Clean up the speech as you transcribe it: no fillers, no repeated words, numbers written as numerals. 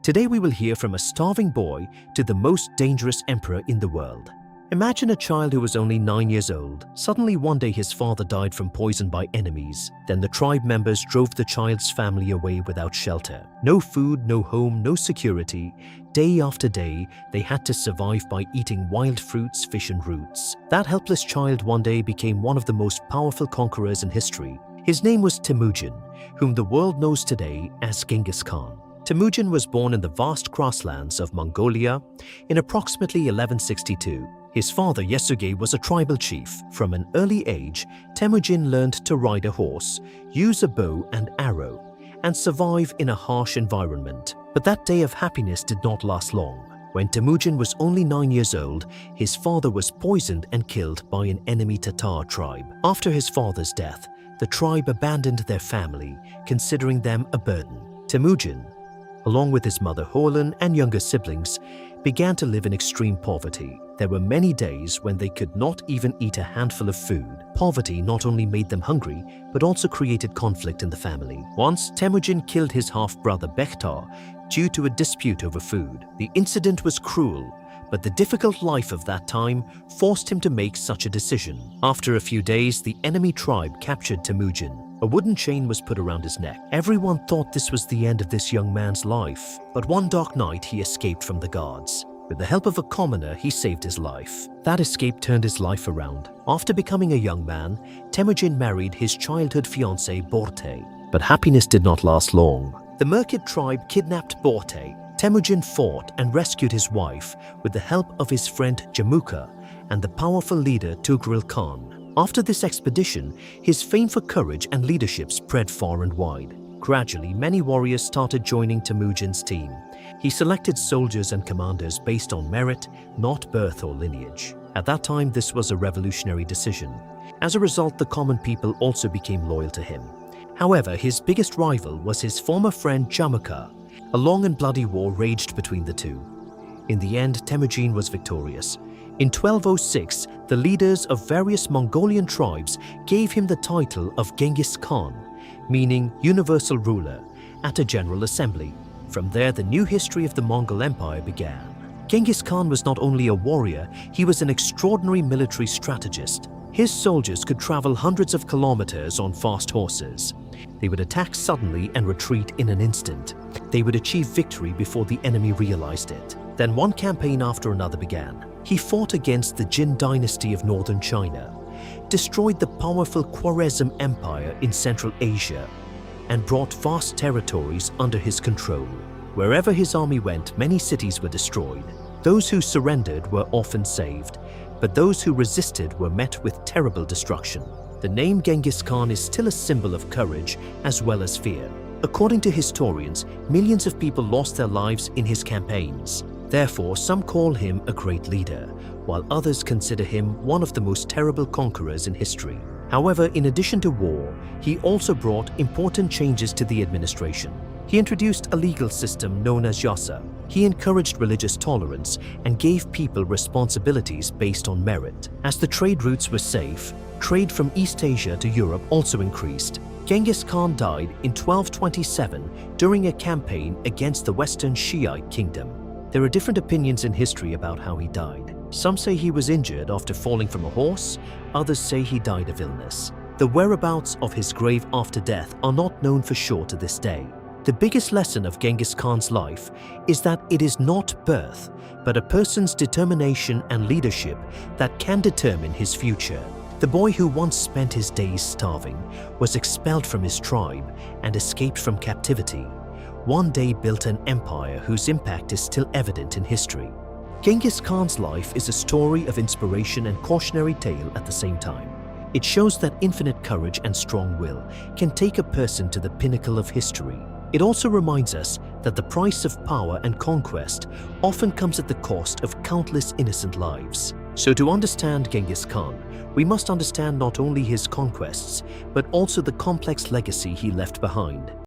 Today we will hear from a starving boy to the most dangerous emperor in the world. Imagine a child who was only 9 years old. Suddenly one day his father died from poison by enemies. Then the tribe members drove the child's family away without shelter. No food, no home, no security. Day after day, they had to survive by eating wild fruits, fish and roots. That helpless child one day became one of the most powerful conquerors in history. His name was Temujin, whom the world knows today as Genghis Khan. Temujin was born in the vast grasslands of Mongolia in approximately 1162. His father Yesugei was a tribal chief. From an early age, Temujin learned to ride a horse, use a bow and arrow, and survive in a harsh environment. But that day of happiness did not last long. When Temujin was only 9 years old, his father was poisoned and killed by an enemy Tatar tribe. After his father's death, the tribe abandoned their family, considering them a burden. Temujin, along with his mother Horlan and younger siblings, began to live in extreme poverty. There were many days when they could not even eat a handful of food. Poverty not only made them hungry, but also created conflict in the family. Once, Temujin killed his half-brother Bektar due to a dispute over food. The incident was cruel, but the difficult life of that time forced him to make such a decision. After a few days, the enemy tribe captured Temujin. A wooden chain was put around his neck. Everyone thought this was the end of this young man's life. But one dark night, he escaped from the guards. With the help of a commoner, he saved his life. That escape turned his life around. After becoming a young man, Temujin married his childhood fiancée Borte. But happiness did not last long. The Merkid tribe kidnapped Borte. Temujin fought and rescued his wife with the help of his friend Jamuka and the powerful leader Tughril Khan. After this expedition, his fame for courage and leadership spread far and wide. Gradually, many warriors started joining Temujin's team. He selected soldiers and commanders based on merit, not birth or lineage. At that time, this was a revolutionary decision. As a result, the common people also became loyal to him. However, his biggest rival was his former friend Jamuka. A long and bloody war raged between the two. In the end, Temujin was victorious. In 1206, the leaders of various Mongolian tribes gave him the title of Genghis Khan, meaning universal ruler, at a general assembly. From there, the new history of the Mongol Empire began. Genghis Khan was not only a warrior, he was an extraordinary military strategist. His soldiers could travel hundreds of kilometers on fast horses. They would attack suddenly and retreat in an instant. They would achieve victory before the enemy realized it. Then one campaign after another began. He fought against the Jin dynasty of northern China, destroyed the powerful Khwarezm Empire in Central Asia, and brought vast territories under his control. Wherever his army went, many cities were destroyed. Those who surrendered were often saved, but those who resisted were met with terrible destruction. The name Genghis Khan is still a symbol of courage as well as fear. According to historians, millions of people lost their lives in his campaigns. Therefore, some call him a great leader, while others consider him one of the most terrible conquerors in history. However, in addition to war, he also brought important changes to the administration. He introduced a legal system known as Yasa. He encouraged religious tolerance and gave people responsibilities based on merit. As the trade routes were safe, trade from East Asia to Europe also increased. Genghis Khan died in 1227 during a campaign against the Western Shiite kingdom. There are different opinions in history about how he died. Some say he was injured after falling from a horse, others say he died of illness. The whereabouts of his grave after death are not known for sure to this day. The biggest lesson of Genghis Khan's life is that it is not birth, but a person's determination and leadership that can determine his future. The boy who once spent his days starving was expelled from his tribe and escaped from captivity. One day built an empire whose impact is still evident in history. Genghis Khan's life is a story of inspiration and cautionary tale at the same time. It shows that infinite courage and strong will can take a person to the pinnacle of history. It also reminds us that the price of power and conquest often comes at the cost of countless innocent lives. So to understand Genghis Khan, we must understand not only his conquests, but also the complex legacy he left behind.